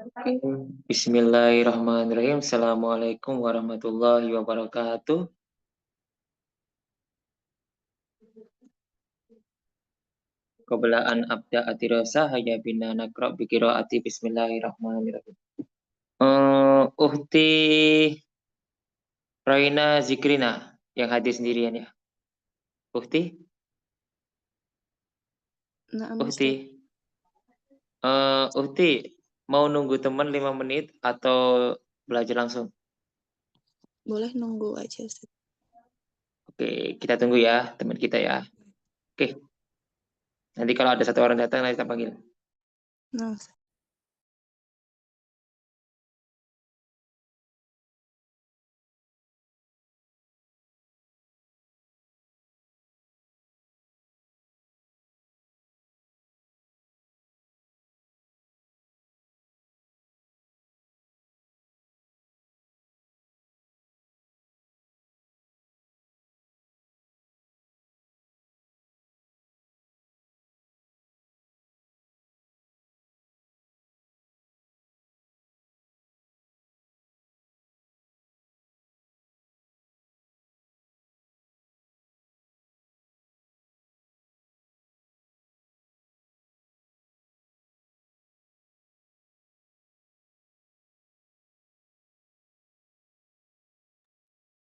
Oke. Bismillahirrahmanirrahim. Assalamualaikum warahmatullahi wabarakatuh. Qabla an abda atirosa haya bina nakra ati bismillahirrahmanirrahim. Uhti Raina Zikrina yang hadir sendirian ya. Uhti, Nah, Uhti, Ustaz. Uhti mau nunggu teman 5 menit atau belajar langsung? Boleh nunggu aja, Ustaz. Oke, kita tunggu ya teman kita ya. Oke, nanti kalau ada satu orang datang nanti kita panggil. Nah, Ustaz.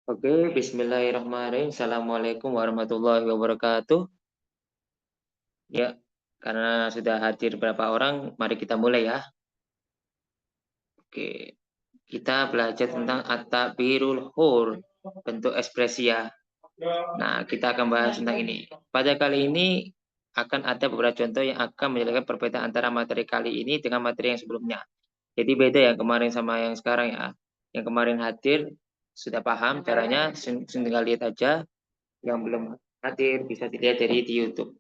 Oke, bismillahirrahmanirrahim. Assalamualaikum warahmatullahi wabarakatuh. Ya, karena sudah hadir beberapa orang, mari kita mulai ya. Oke, kita belajar tentang at-ta'birul hur, bentuk ekspresi ya. Nah, kita akan bahas tentang ini. Pada kali ini akan ada beberapa contoh yang akan menjelaskan perbedaan antara materi kali ini dengan materi yang sebelumnya. Jadi beda yang kemarin sama yang sekarang ya. Yang kemarin hadir sudah paham caranya, tinggal lihat aja. Yang belum hadir bisa dilihat dari di YouTube.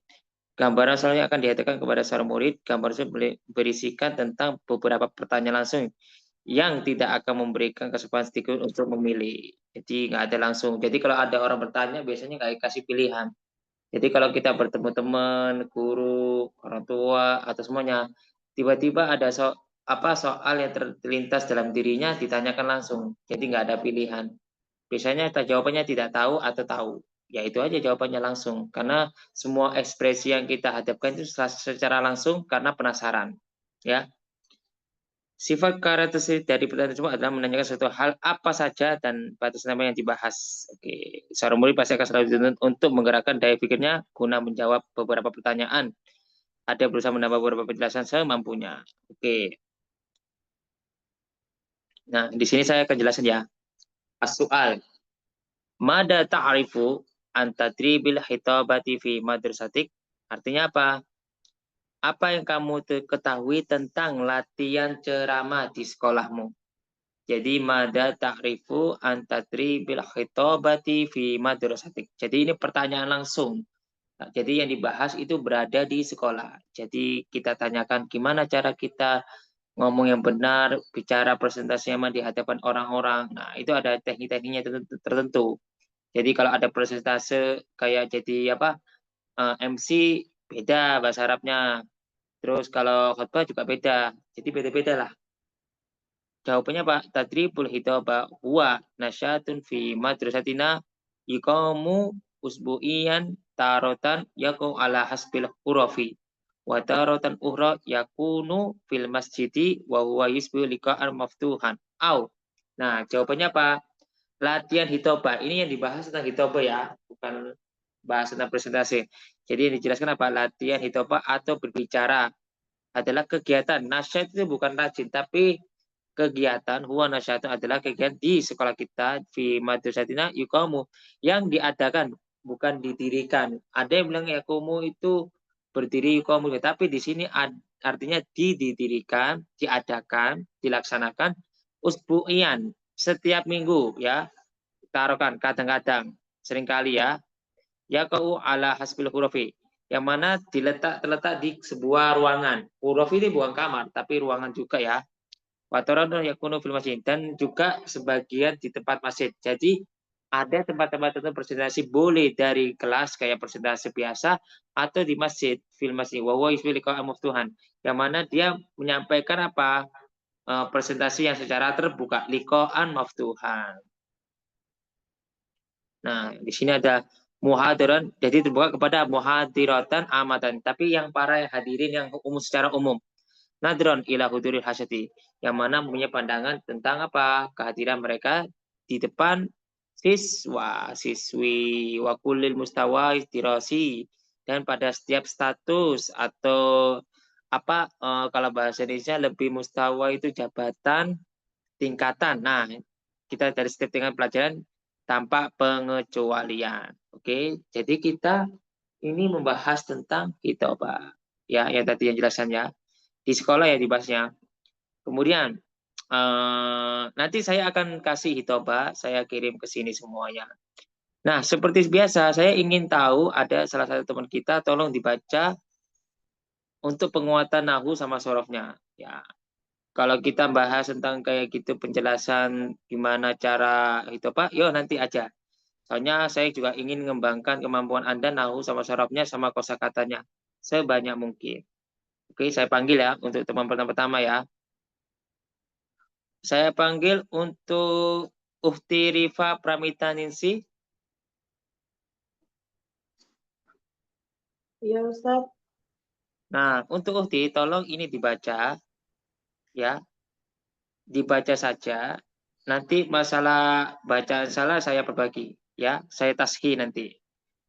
Gambaran soalnya akan dihadirkan kepada seorang murid. Gambar tersebut berisikan tentang beberapa pertanyaan langsung yang tidak akan memberikan kesempatan sedikit untuk memilih. Jadi nggak ada langsung. Jadi kalau ada orang bertanya, biasanya nggak dikasih pilihan. Jadi kalau kita bertemu teman, guru, orang tua, atau semuanya, tiba-tiba ada soal yang terlintas dalam dirinya ditanyakan langsung. Jadi nggak ada pilihan. Biasanya jawabannya tidak tahu atau tahu. Ya itu aja jawabannya langsung. Karena semua ekspresi yang kita hadapkan itu secara langsung karena penasaran. Ya, sifat karakteristik dari pertanyaan tersebut adalah menanyakan suatu hal apa saja dan batas nama yang dibahas. Oke, seorang murid pasti akan selalu dituntut untuk menggerakkan daya pikirnya guna menjawab beberapa pertanyaan. Ada berusaha menambah beberapa penjelasan semampunya. Oke. Nah, di sini saya akan jelasin ya. Soal. Mada ta'rifu antadribil hitabati fi madrasatik? Artinya apa? Apa yang kamu ketahui tentang latihan ceramah di sekolahmu? Jadi mada ta'rifu antadribil hitabati fi madrasatik. Jadi ini pertanyaan langsung. Nah, jadi yang dibahas itu berada di sekolah. Jadi kita tanyakan gimana cara kita ngomong yang benar, bicara presentasinya di hadapan orang-orang. Nah, itu ada teknik-tekniknya tertentu. Jadi kalau ada presentase kayak jadi apa MC beda bahasa Arabnya. Terus kalau khutbah juga beda. Jadi beda-beda lah. Jawabannya Pak, tadribul hitaba huwa nasyatun fi madrasatina yuqamu usbu'iyan tarotan yaku ala hasbil hurafi wa tarotan uhra yakunu fil masjidi wa huwa yusbu liqa'an maftuhan. Au. Nah, jawabannya apa? Latihan hitoba. Ini yang dibahas tentang hitoba ya, bukan bahas tentang presentasi. Jadi yang dijelaskan apa? Latihan hitoba atau berbicara adalah kegiatan. Nasyat itu bukan rajin, tapi kegiatan huwa nasyatun adalah kegiatan di sekolah kita di madrasatina yukamu yang diadakan bukan didirikan. Ada yang bilang yakumu itu berdiri yukamu, tapi di sini artinya didirikan, diadakan, dilaksanakan usbu'ian setiap minggu ya. Taruhkan kadang-kadang seringkali ya kau ala hasbil hurufi yang mana terletak di sebuah ruangan. Huruf ini bukan kamar tapi ruangan juga ya. Wataran yakunu fil masjid dan juga sebagian di tempat masjid. Jadi ada tempat-tempat tertentu presentasi boleh dari kelas kayak presentasi biasa atau di masjid fil masjid wa huwa yusbil Tuhan yang mana dia menyampaikan apa presentasi yang secara terbuka, liqa'an maftuhan. Nah, di sini ada muhadiran, jadi terbuka kepada muhadiratan amatan, tapi yang para hadirin yang umum secara umum. Nadron ila huduril hasyati, yang mana mempunyai pandangan tentang apa? Kehadiran mereka di depan siswa, siswi, wa kullil mustawa istirasi, dan pada setiap status atau apa kalau bahasa Indonesia lebih mustawa itu jabatan, tingkatan. Nah, kita dari setiap tingkat pelajaran tanpa pengecualian. Oke, jadi kita ini membahas tentang hitobah. Ya, yang tadi yang jelasannya di sekolah ya dibahasnya. Kemudian nanti saya akan kasih hitobah, saya kirim ke sini semuanya. Nah, seperti biasa, saya ingin tahu ada salah satu teman kita, tolong dibaca untuk penguatan nahu sama sorofnya. Ya, kalau kita bahas tentang kayak gitu penjelasan gimana cara hitobah, yuk nanti aja. Soalnya saya juga ingin mengembangkan kemampuan Anda nahu sama sorofnya sama kosakatanya sebanyak mungkin. Oke, saya panggil ya untuk teman pertama ya. Saya panggil untuk Uhti Rifa Pramitaningsih. Iya, Ustaz. Nah, untuk Uhti, tolong ini dibaca, ya, dibaca saja. Nanti masalah bacaan salah saya perbagi, ya, saya tashi nanti.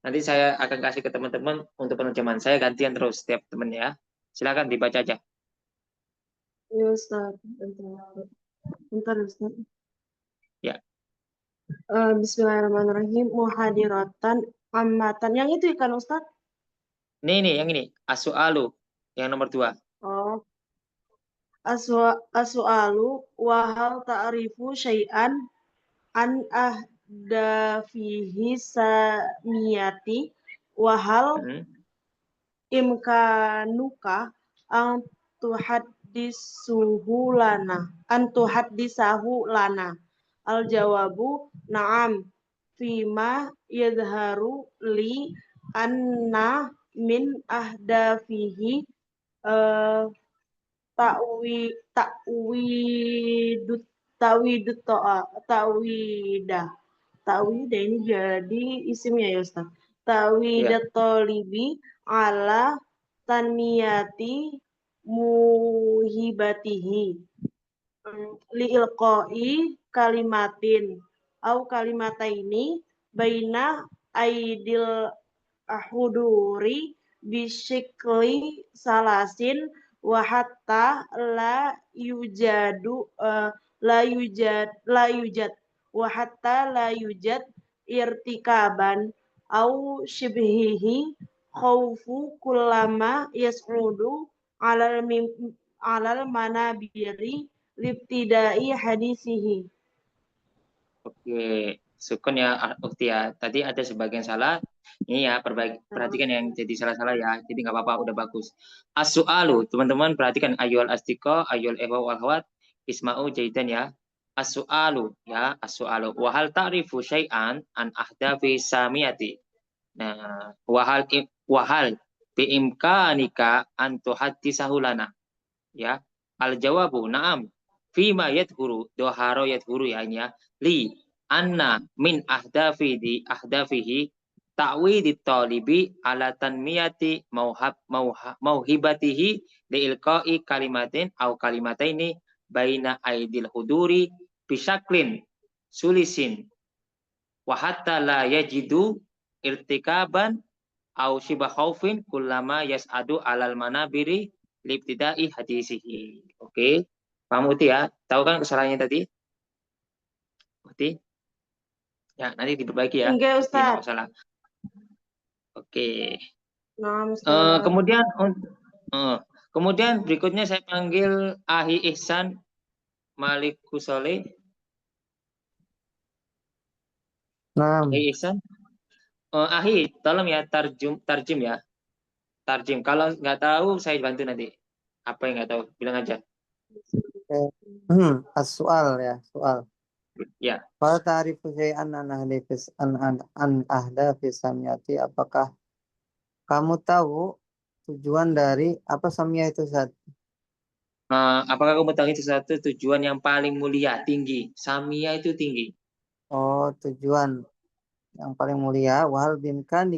Nanti saya akan kasih ke teman-teman untuk penerjemahan. Saya gantian terus setiap teman ya. Silakan dibaca aja. Iya, Ustaz. Bentar, bentar Ustaz. Ya, Bismillahirrahmanirrahim. Muhadiratan ammatan. Yang itu kan Ustaz? ini yang ini. As-su'alu, yang nomor 2. Oh, aswalu wa hal ta'rifu syai'an an ahdafihi samiyati wa hal imkanuka an tuhaddisahu lana. Al jawabu na'am fima yadharu li anna min ahdafihi uh, ta'widut ta'widut ta'wida ini jadi isimnya ya Ustaz. Ya. Ta'widat tolibi ala tanmiyati muhibatihi liilqai kalimatin au kalimataini baina aidil ahuduri bisikli salasin wa hatta la yujad wa hatta la yujad irtikaban au shibhihi khawfu kullama yas'udu alal alal manabiri libtidai hadisihi. Oke, sukun ya Ukti ya. Tadi ada sebagian salah. Ini ya, perhatikan yang jadi salah-salah ya. Jadi nggak apa-apa, udah bagus. As-su'alu, teman-teman perhatikan ayol astiko, ayol ehwa walhawat, isma'u jaidan ya. As-su'alu ya, as-su'alu. Wahal ta'rifu syai'an an ahdafi samiyati. Nah, wahal biimkanika an tuhaddisahu lana. Ya. Al-jawabu na'am. Fima yadhuru, doharo yadhuru ya ini ya. Li anna min ahdafihi ta'widi talibi ala tanmiyati mauhibatihi liilqai kalimatin au kalimataini baina aidil huduri bisyaklin sulisin wa hatta la yajidu irtikaban au shibah khaufin kullama yas'adu alal manabiri libtidai hadisihi. Oke. Paham Uti ya? Tahu kan kesalahannya tadi? Uti? Ya, nanti diperbaiki ya. Enggak Jadi nggak Ustaz. masalah. Oke. Nah, Ustaz. Kemudian berikutnya saya panggil Ahi Ihsan Malik Kusole. Nah, Ahi Ihsan. Ahi, tolong ya tarjim ya. Tarjim. Kalau nggak tahu saya bantu nanti. Apa yang nggak tahu, bilang aja. as-soal ya, soal. Ya. Pada ta'rifu syai'an an ahdafi samiyati, apakah kamu tahu tujuan dari apa samiyah itu Ustaz? Apakah kamu mengetahui sesuatu tujuan yang paling mulia, tinggi? Samia itu tinggi. Oh, tujuan yang paling mulia. Wahal bimkan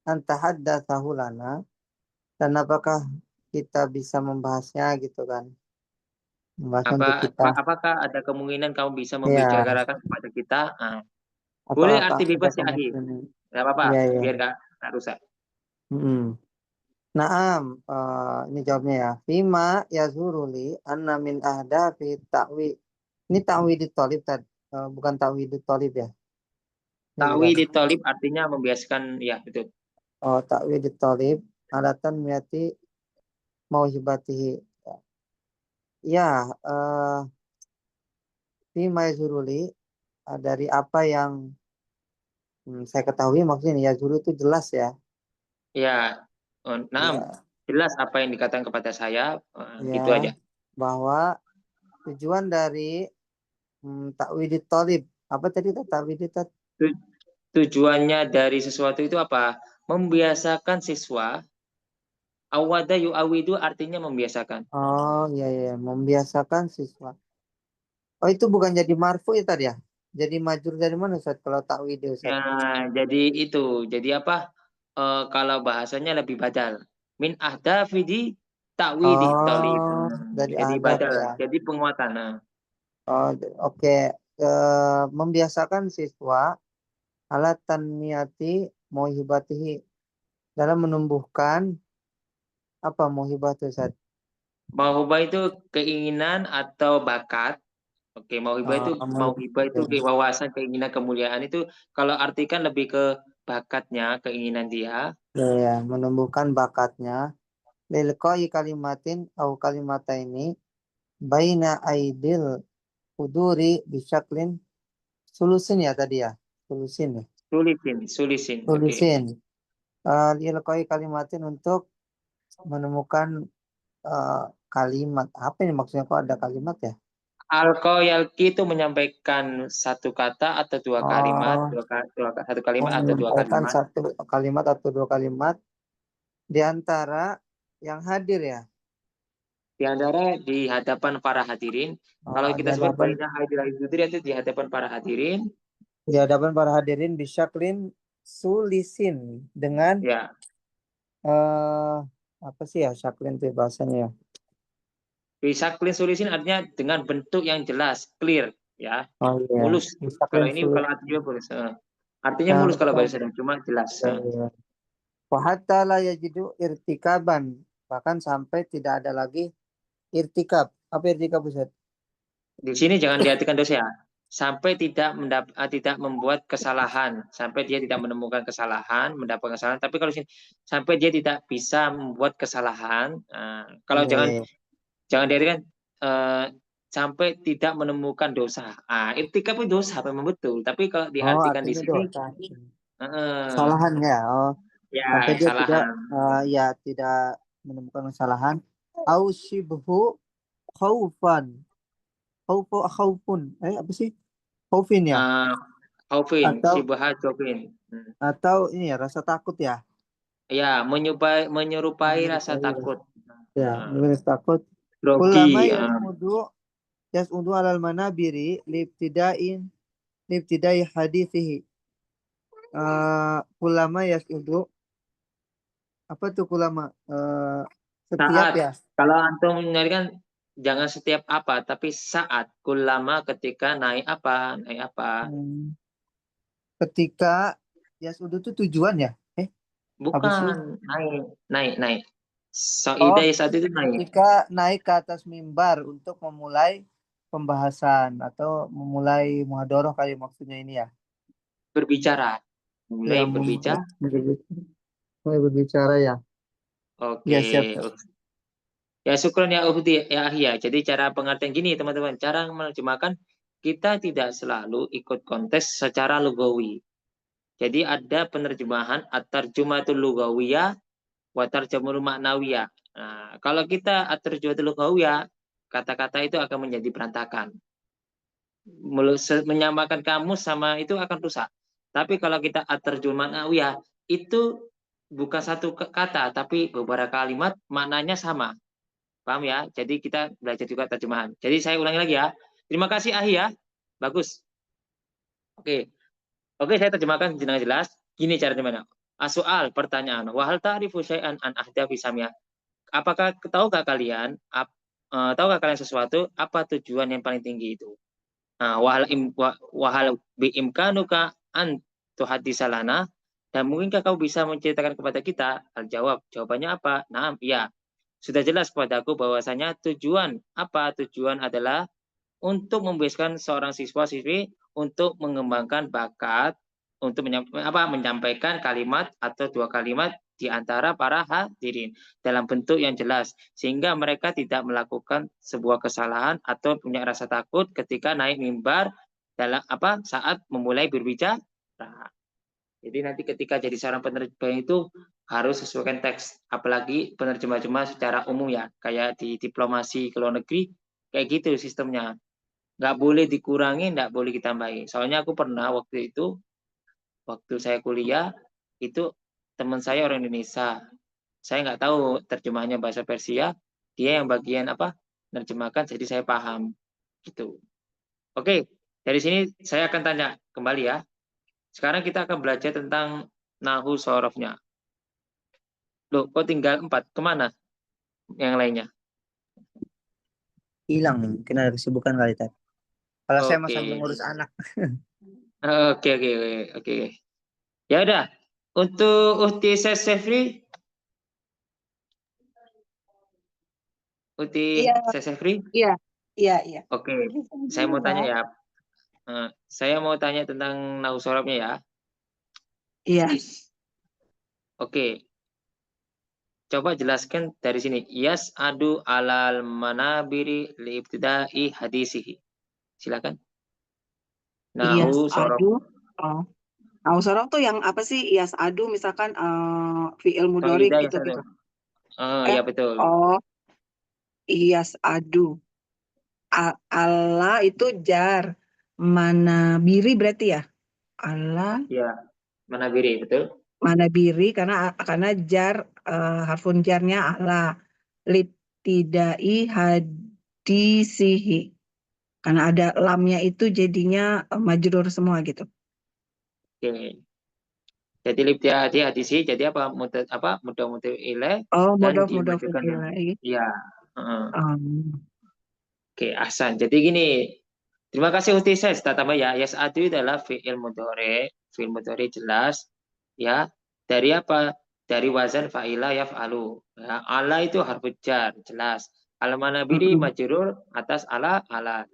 antahaddatsahu lana. Dan apakah kita bisa membahasnya gitu kan? Membahasnya untuk kita. Apakah ada kemungkinan kamu bisa Ya, membicarakan kepada kita? Boleh apakah arti ada bebas ya, akhir. kemungkinan? Gak apa-apa, Iya, iya. biar nggak rusak. Mm-mm. Naam, ini jawabnya ya. Fima yazuruli anna min ahdafi ta'wi. Ini ta'wi di tolib, bukan ta'wi di tolib ya. Ini Takwi bukan. di tolib artinya membiasakan, ya betul. Oh, ta'wi di tolib. Alatan miati mauhibatihi. Ya, fima yazuruli dari apa yang saya ketahui maksudnya yazuru itu jelas ya. Ya, Ya, jelas apa yang dikatakan kepada saya, gitu ya aja. bahwa tujuan dari takwidit tolib apa tadi takwidit Tu- Tujuannya dari sesuatu itu apa? Membiasakan siswa. Awada yu'awidu artinya membiasakan. oh iya iya membiasakan siswa. Oh itu bukan jadi marfu ya tadi ya, jadi majur dari mana Ustaz kalau takwid Ustaz? Ya, jadi itu. Jadi apa? Kalau bahasanya lebih badal. Min ahdafidi takwidi tolib. Oh dari Jadi adab badal. ya. Jadi penguatan. Oh oke. Membiasakan siswa alat tanmiyati mauhibatihi dalam menumbuhkan apa mauhibah Ustaz? Mauhibah itu keinginan atau bakat. Oke, mauhibah itu Mauhibah. wawasan, keinginan, kemuliaan itu kalau artikan lebih ke bakatnya, keinginan dia. Ya, ya, menumbuhkan bakatnya lilqai kalimatin au kalimata ini baina aidil huduri bisyaklin sulusin ya tadi ya sulusin ya Sulisin. Oke. sulusin lilqai kalimatin untuk menemukan eh, kalimat apa ini maksudnya kok ada kalimat ya Al-Qayalki itu menyampaikan satu kata atau dua kalimat, oh satu kalimat atau dua menyampaikan kalimat. satu kalimat atau dua kalimat di antara yang hadir ya Di antara di hadapan para hadirin. Kalau di kita sebut hadapan baiknya hadirin itu di hadapan para hadirin. para hadirin bisyaklin sulisin dengan Ya, eh apa sih ya syaklin itu bahasanya ya bisa clean sulisin artinya dengan bentuk yang jelas, clear, ya, oh iya mulus. Kalau syaklin ini sulit kalau artinya mulus. Artinya yang mulus kalau bahasa Sunda, cuma jelas. wa hatta la yajidu irtikaban bahkan sampai tidak ada lagi irtikab apa irtikab Ustaz? Di sini jangan diartikan dosa ya. Sampai tidak membuat kesalahan, sampai dia tidak menemukan kesalahan, mendapat kesalahan. Tapi kalau sini sampai dia tidak bisa membuat kesalahan. Kalau Iya, jangan iya. jangan diartikan sampai tidak menemukan dosa. Irtikab itu dosa memang betul. Tapi kalau Oh diartikan di artinya sini, dosa eh, kesalahan ya oh sampai ya dia tidak kesalahan. ya tidak menemukan kesalahan au shibhu khaufan khaufun apa sih khaufin ya Khaufin, atau Syibha Jofin. ini ya rasa takut ya Ya, menyerupai rasa menyerupai takut. ya Nah, menurut takut ulama grogi. yas'udu alal manabiri libtidai hadithihi ulama yas'udu apa tuh ulama setiap Saat, ya kalau antum menyarikan jangan setiap apa, tapi saat. Kulama ketika naik apa, naik apa. hmm, ketika yas'udu itu tujuan ya apa sih Bukan, naik, naik, naik. oh Soidai saat itu naik. ketika naik ke atas mimbar untuk memulai pembahasan atau memulai muhadharah kali maksudnya ini ya Berbicara. ya Mulai berbicara. mulai berbicara ya Oke. ya siap, siap. Ya, syukron ya Uhdi, ya Ahya. Jadi cara pengertian gini, teman-teman. Cara menerjemahkan, kita tidak selalu ikut kontes secara lugawi. Jadi ada penerjemahan at-tarjumatul lugawiyah wa tarjumul maknawiyah. Nah, kalau kita at-tarjumatul lugawiyah, kata-kata itu akan menjadi berantakan. Menyamakan kamus sama itu akan rusak. Tapi kalau kita at-tarjumul maknawiyah, itu bukan satu kata, tapi beberapa kalimat maknanya sama. Paham ya? Jadi kita belajar juga terjemahan. Jadi saya ulangi lagi ya. Terima kasih Ahi ya. Bagus. Oke. Oke, saya terjemahkan dengan jelas. Gini cara terjemahnya. Soal pertanyaan. Wahal ta'rifu syai'an an ahdafi samia. Apakah tahukah kalian tahukah kalian sesuatu apa tujuan yang paling tinggi itu? Wahal biimkanuka an tuhaddisalana, dan mungkinkah kau bisa menceritakan kepada kita? Jawabannya apa? Nah, iya. Sudah jelas kepadaku bahwasanya tujuan adalah untuk membiasakan seorang siswa-siswi untuk mengembangkan bakat untuk menyampaikan kalimat atau dua kalimat di antara para hadirin dalam bentuk yang jelas sehingga mereka tidak melakukan sebuah kesalahan atau punya rasa takut ketika naik mimbar saat memulai berbicara. Jadi nanti ketika jadi seorang penerjemah itu harus sesuaikan teks, apalagi penerjemah-penerjemah secara umum ya, kayak di diplomasi ke luar negeri kayak gitu sistemnya. Nggak boleh dikurangi, nggak boleh ditambahi. Soalnya aku pernah waktu saya kuliah, itu teman saya orang Indonesia. Saya nggak tahu terjemahnya bahasa Persia, dia yang bagian menerjemahkan, jadi saya paham. Gitu. Oke, dari sini saya akan tanya kembali ya. Sekarang kita akan belajar tentang nahu sorofnya. Loh, kok tinggal 4? Kemana yang lainnya? Hilang nih, mungkin ada kesibukan kali tadi. Kalau saya mau Oke. sambil ngurus anak. Oke. Ya udah. Untuk Uhti Sesefri, Iya, iya, iya. Oke. Saya mau tanya ya. Saya mau tanya tentang nahu sorofnya ya. Iya. Oke. Coba jelaskan dari sini. Yas adu alal manabiri liibtidai hadisihi. Silakan. Iyas Nahu sorof. adu. Oh. Ausorof tuh yang apa sih? Iyas adu misalkan fi'il mudhari Faidah ya gitu-gitu. satu. Ya Eh, betul. oh, iyas adu. Allah itu jar. Mana biri berarti ya? Allah Ya, manabiri betul. mana biri karena jar harfun jarnya Allah. Libtidai hadisihi. Karena ada lamnya itu jadinya majrur semua gitu. Oke. Jadi libtidai hadisi jadi mudah ilaih Oh, dan mudof dimajukan dengan ilaih. ya. Heeh. Um, Oke, Ahsan. Jadi gini, terima kasih Uti saya tambah ya. Yas'adu adalah fi'il mudhari jelas ya. Dari apa? Dari wazan fa'ila yaf'alu. Ya, ala itu harfu jar jelas. Al manabiri mm-mm. majrur atas ala.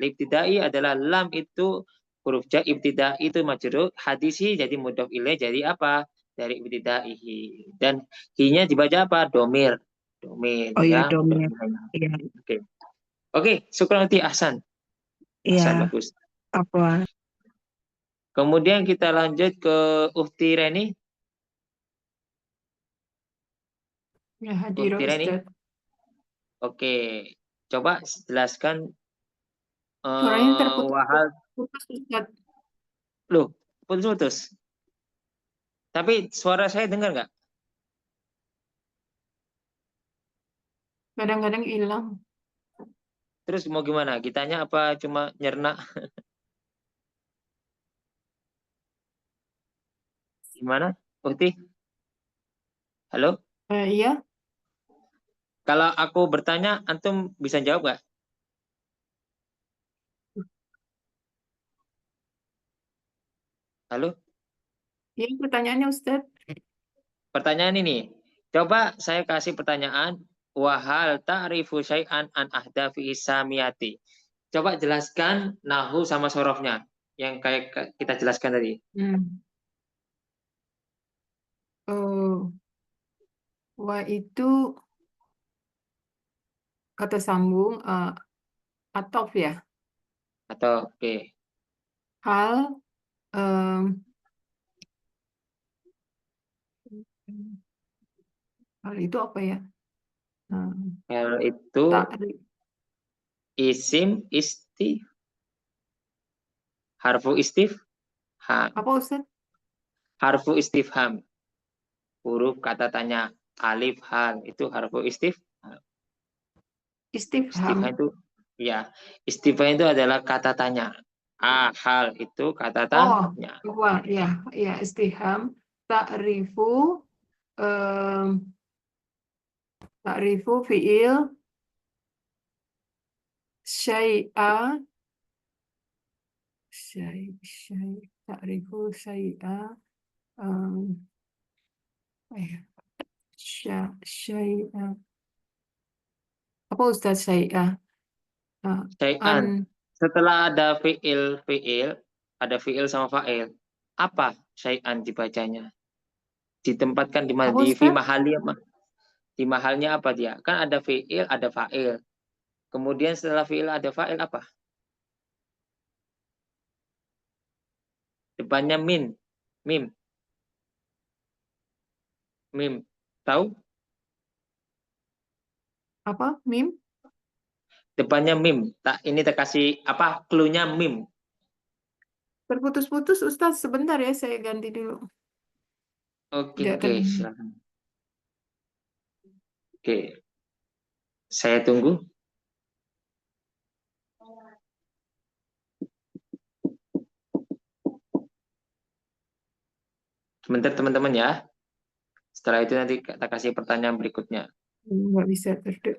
Libtidai adalah lam itu huruf jar, ibtidai itu majrur, hadisi jadi mudhof ilaih jadi apa? Dari ibtidaihi. Dan hi-nya dibaca apa? Domir. Domir Oh iya, ya, mudhof domir. ilaih. Iya, Oke, syukran Uti Ahsan. iya. Ahsan bagus. Apa? Kemudian kita lanjut ke Uhti Reni. Ya, hadir Uhti Reni. Ustaz. Oke, coba jelaskan Suaranya wahal. terputus Ustaz. Loh, putus-putus. Tapi suara saya dengar nggak? Kadang-kadang hilang. Terus mau gimana? Kitanya apa cuma nyerna? Gimana? Uhti? Halo? Iya, Kalau aku bertanya, antum bisa jawab nggak? Halo? iya pertanyaannya Ustaz. Pertanyaan ini. Coba saya kasih pertanyaan. Wahal ta'rifu syai'an an ahdafi samiyati. Coba jelaskan nahu sama sorofnya. Yang kayak kita jelaskan tadi. Oh, wah itu kata sambung atof ya. Atau oke. Hal hal itu apa ya? Hal itu Ta'rif. isim harfu istifham. Apa Ustaz? Harfu istifham. Huruf kata tanya. Alif hal itu harfu istifham. Istifham Istifham. itu ya, istifham itu adalah kata tanya. Hal itu kata Oh, tanya. dua ya, ya istifham. Ta'rifu, ta'rifu fiil syai'a, ta'rifu syai'a, eh, syai'a. Apa Ustaz syai'a? Syai'an. An Setelah ada ada fiil sama fa'il. Apa syai'an dibacanya? Ditempatkan di mana? apa Di fi Ustaz? mahali apa? Di mahalnya apa dia? Kan ada fiil, ada fa'il. Kemudian setelah fiil ada fa'il apa? Depannya min. Mim. Mim. Tahu? Apa? Mim? Depannya mim. Tak, ini terkasih apa? Cluenya mim. Terputus-putus Ustaz, sebentar ya saya ganti dulu. Oke, Tidak oke, terdengar. silakan. Oke. Saya tunggu. Sebentar teman-teman ya. Setelah itu nanti kita kasih pertanyaan berikutnya. Nggak bisa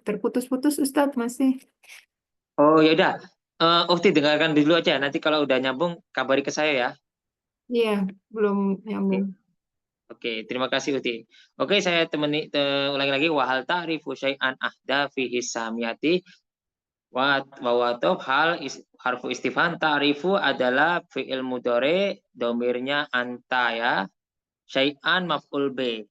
terputus-putus Ustaz masih. Oh ya udah. Ukti dengarkan dulu aja. Nanti kalau udah nyambung kabari ke saya ya. Iya, belum Oke. nyambung. Oke, terima kasih Uti. Oke, saya ulangi lagi wahal ta'rifu syai'an ahda fihi samiyati wa wawatob harfu istifham ta'rifu adalah fi'il mudhari domirnya anta ya. Syai'an maf'ul b.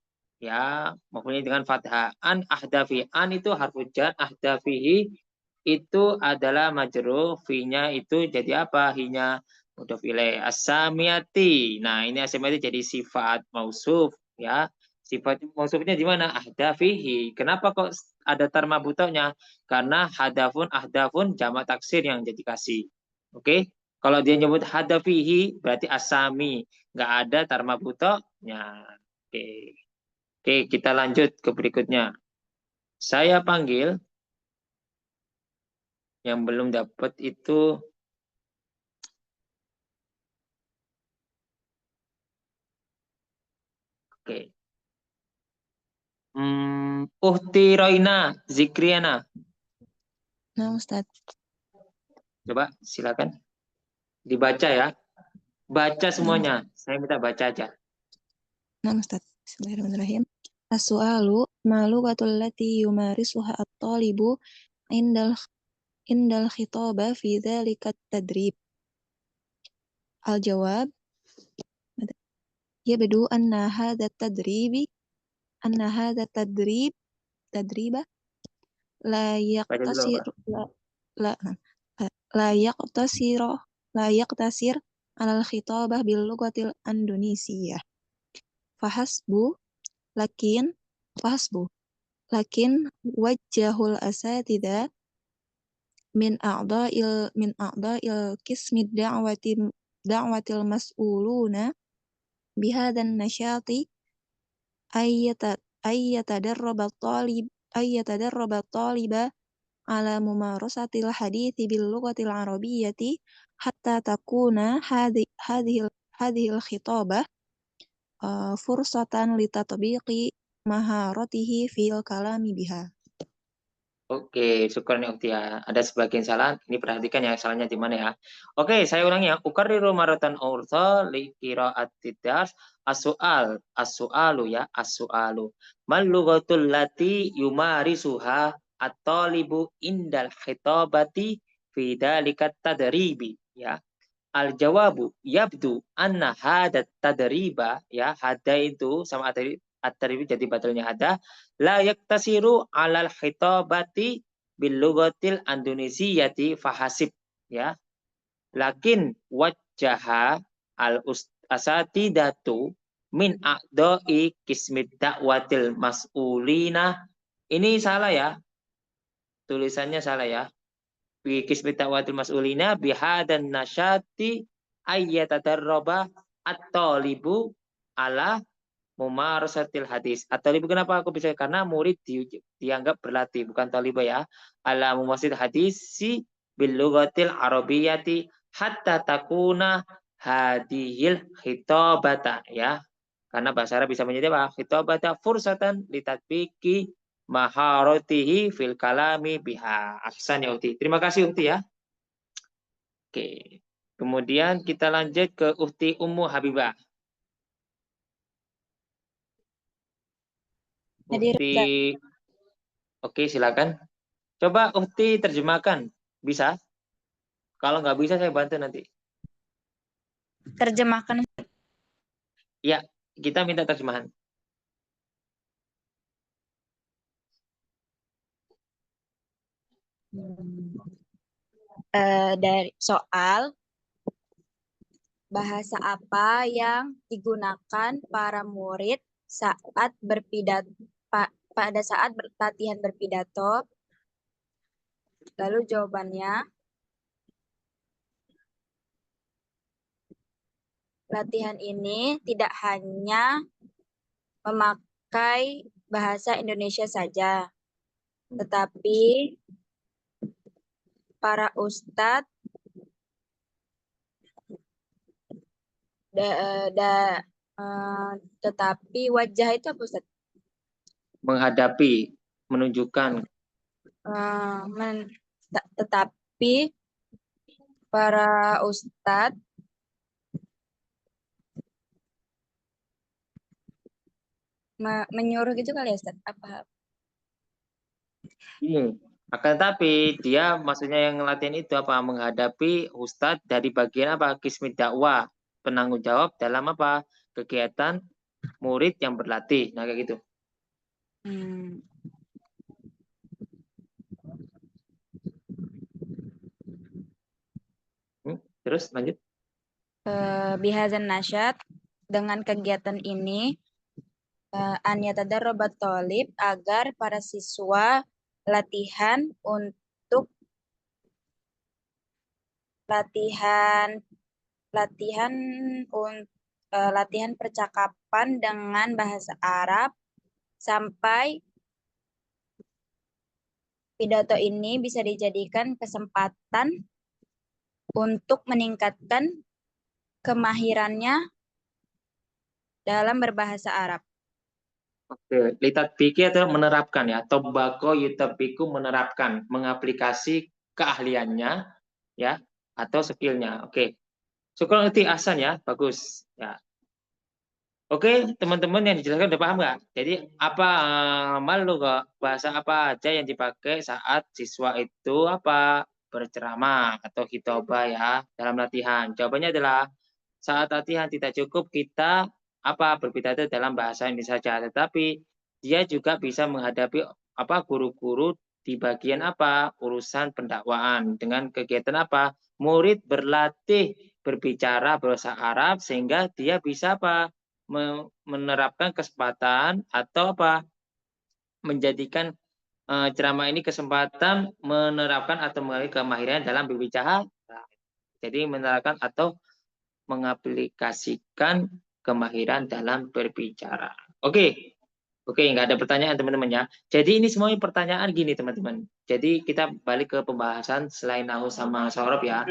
Ya, maf'ulnya dengan fathah. An ahda fi an itu harfu jar, ahda fihi itu adalah majrur, fi-nya itu jadi apa? Hinya mudhof ilaih. As-samiyati. Nah, ini as-samiyati jadi sifat mausuf ya. Sifat mausufnya di mana? Ahda fihi. Kenapa kok ada tarma butoknya? Karena ahdafun jamak taksir yang jadi kasih. Oke? Kalau dia nyebut hadafihi berarti asami, nggak ada tarma butoknya. Oke. Oke, kita lanjut ke berikutnya. Saya panggil yang belum dapat itu oke. Uhti Roina Zikriana. Nah, Ustadz. Coba silakan dibaca ya. Baca Nah, semuanya. Saya minta baca aja. nah, Ustadz. Bismillahirrahmanirrahim. As-su'alu malugatul lati yumarisuha at-talibu indal khitaba fi dzalika tadrib. Al-jawab yabdu anna hadha tadriba la Baca dulu yaqtasir Pak. la la yaqtasir alal khitabah bil lughatil indonesiyah. Fahasbu lakin wajjahul asatidha min a'dha'il qismi da'watil mas'uluna bihadan nasyati ayyatadarraba taliba ala mumarasatil hadithi bil lughatil arabiyyati hatta takuna hadhil khitabah fursatan litatbiqi maharatihi fil kalami biha. Oke, syukur nih Ukti ya. Ada sebagian salah. Ini perhatikan ya salahnya di mana ya. Oke, saya ulangi ya. Ukarriru maratan urtha li qira'atid dars as-su'alu ya, as-su'alu. Mal lughatul lati yumarisuha at-talibu indal khitabati fi dzalika tadribi ya. Al-jawabu yabdu anna hadat tadriba ya, hada itu sama at-tadribi jadi badalnya hada la yaktasiru alal khitabati bil lughatil indonesiyyati fahasib ya. Lakin wajjaha al asatidatu min a'dai kismid da'watil mas'ulina. Ini salah ya. Tulisannya salah ya. Fi kismi ta'watul mas'ulina bihadan nasyati ayyatadarraba at-talibu ala mumarasatil hadis. At-talibu kenapa aku bisa? Karena murid dianggap berlatih, bukan taliba ya. Ala mumasid hadisi bil lughatil arabiyyati hatta takuna hadihil khitabata ya. Karena bahasa Arab bisa menjadi apa? Khitabata fursatan litatbiki maharatihi fil kalami biha. Ahsan ya Uhti. Terima kasih Uhti ya. Oke. Kemudian kita lanjut ke Uhti Ummu Habibah. Hadir, Ustaz. Uhti, oke silakan. Coba Uhti terjemahkan. Bisa? Kalau nggak bisa saya bantu nanti. Terjemahkan. Ya, kita minta terjemahan. Dari soal bahasa apa yang digunakan para murid saat berpidato pada saat latihan berpidato. Lalu jawabannya, latihan ini tidak hanya memakai bahasa Indonesia saja, tetapi para ustadz tetapi wajah itu apa Ustaz? Menghadapi, menunjukkan. Tetapi para ustadz menyuruh gitu kali ya Ustaz? Apa? Akan tetapi dia maksudnya yang latihan itu apa? Menghadapi ustadz dari bagian apa? Kismid dakwah, penanggung jawab dalam apa? Kegiatan murid yang berlatih. Nah kayak gitu. Terus lanjut. Bihazan nasyad, dengan kegiatan ini an yatadarrabat thalib, agar para siswa latihan untuk latihan percakapan dengan bahasa Arab sampai pidato ini bisa dijadikan kesempatan untuk meningkatkan kemahirannya dalam berbahasa Arab. Oke, litatbiki atau menerapkan ya. Tobako yutatbiku menerapkan, mengaplikasi keahliannya ya atau skillnya. Oke. Syukur ngerti Ahsan ya, bagus ya. Oke, teman-teman yang dijelaskan udah paham nggak? Jadi apa malu kok bahasa apa aja yang dipakai saat siswa itu apa berceramah atau khitobah ya dalam latihan? Jawabannya adalah saat latihan tidak cukup kita apa berpidato dalam bahasa Indonesia saja, tetapi dia juga bisa menghadapi apa guru-guru di bagian apa urusan pendakwaan dengan kegiatan apa murid berlatih berbicara bahasa Arab sehingga dia bisa apa menerapkan kesempatan atau apa menjadikan ceramah ini kesempatan menerapkan atau mengalami kemahiran dalam berbicara. Jadi menerapkan atau mengaplikasikan kemahiran dalam berbicara. Oke, nggak ada pertanyaan teman-teman ya. Jadi ini semuanya pertanyaan gini teman-teman. Jadi kita balik ke pembahasan selain nahu sama sorob ya.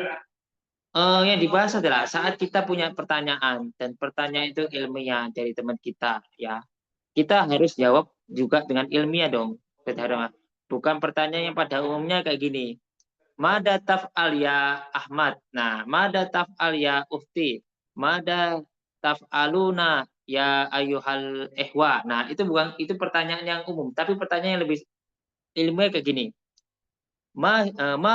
Yang dibahas adalah saat kita punya pertanyaan dan pertanyaan itu ilmiah dari teman kita ya. Kita harus jawab juga dengan ilmiah dong. Bukan pertanyaan yang pada umumnya kayak gini. Mada taf'al ya Ahmad. Nah, mada taf'al ya Ufti. Mada taf'aluna ya ayuhal ehwa. Nah, itu pertanyaan yang umum, tapi pertanyaan yang lebih ilmiah kayak gini. Ma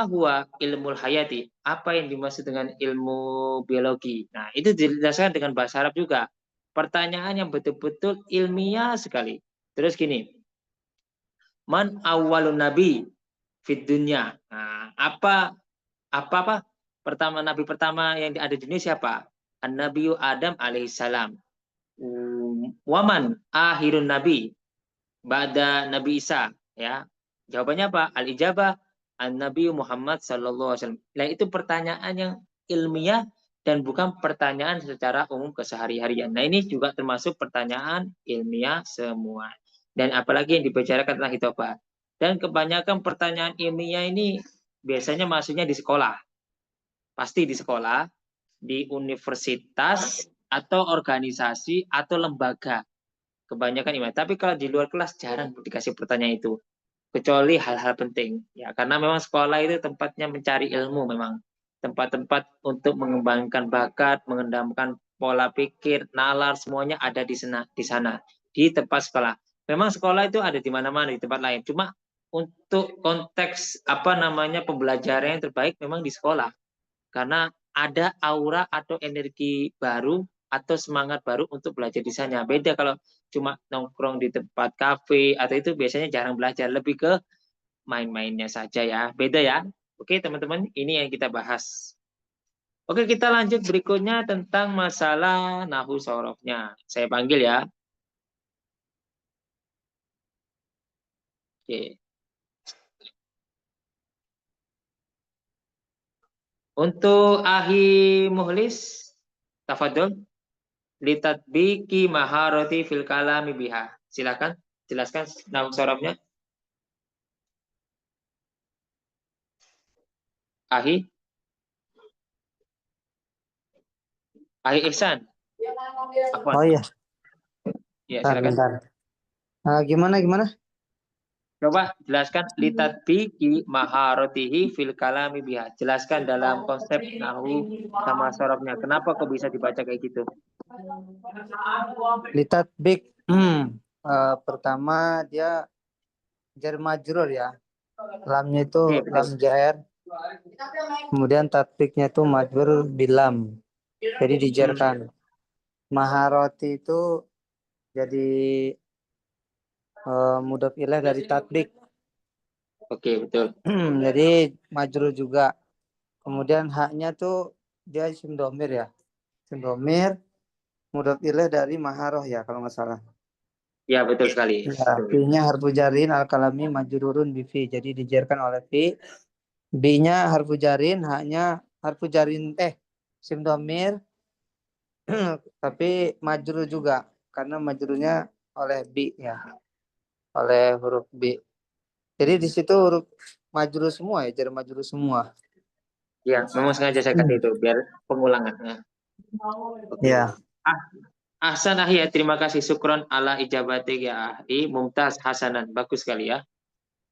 huwa ilmul hayati? Apa yang dimaksud dengan ilmu biologi? Nah, itu dijelaskan dengan bahasa Arab juga. Pertanyaan yang betul-betul ilmiah sekali. Terus gini. Man awwalun nabi fit dunya. Nah, apa pertama nabi pertama yang ada di dunia siapa? An-Nabiyu Adam alaihissalam. Waman akhirun nabi ba'da Nabi Isa ya. Jawabannya apa? Al-ijabah An-Nabi Muhammad sallallahu alaihi wasallam. Nah, itu pertanyaan yang ilmiah dan bukan pertanyaan secara umum kesehari-harian. Nah, ini juga termasuk pertanyaan ilmiah semua. Dan apalagi yang dibicarakan tentang hitobah. Dan kebanyakan pertanyaan ilmiah ini biasanya masuknya di sekolah. Pasti di sekolah, di universitas, atau organisasi, atau lembaga. Kebanyakan ilmiah. Tapi kalau di luar kelas jarang dikasih pertanyaan itu. Kecuali hal-hal penting. Ya, karena memang sekolah itu tempatnya mencari ilmu memang. Tempat-tempat untuk mengembangkan bakat, mengendamkan pola pikir, nalar, semuanya ada di sana, di tempat sekolah. Memang sekolah itu ada di mana-mana, di tempat lain. Cuma untuk konteks pembelajaran yang terbaik memang di sekolah. Karena ada aura atau energi baru atau semangat baru untuk belajar di sana. Beda kalau cuma nongkrong di tempat kafe atau itu biasanya jarang belajar, lebih ke main-mainnya saja ya. Beda ya. Oke, teman-teman, ini yang kita bahas. Oke, kita lanjut berikutnya tentang masalah nahu sorofnya. Saya panggil ya. Oke. Untuk Ahi Muhlis, tafadhol. Litatbiki maharoti fil kalami biha. Silakan, jelaskan nahu sorofnya. Ahi Ihsan. Oh iya, Ya, bentar, silakan. bentar. Gimana? Coba jelaskan litatbiki maharotihi fil kalami biha. Jelaskan dalam konsep nahu sama sorofnya. Kenapa kok bisa dibaca kayak gitu? Litat big. Pertama dia jar majrur ya. Lamnya itu Oke, lam betul. jair. Kemudian tatbiknya itu majrur bilam. Jadi dijarkan. Maharoti itu jadi mudhof ilaih dari tatbik. Oke, betul. Jadi majrur juga. Kemudian haknya tuh dia isim domir ya. Isim domir mudhof ilaih dari maharoh ya kalau nggak salah. Ya, betul sekali. Ya, Betul. fi-nya harfu jarin al-kalami majrurun bi fi. Jadi dijarkan oleh fi. B-nya harfu jarin, haknya harfu jarin isim domir tapi majrur juga karena majrurnya oleh bi ya. Oleh huruf B. Jadi di situ huruf majrur semua ya, jar majrur semua. Ya, memang sengaja saya kasih itu biar pengulangan. Nah, oke. Ya. Ahsan Ahi ya, terima kasih. Syukron ala ijabati ya Ahi. Mumtaz hasanan. Bagus sekali ya.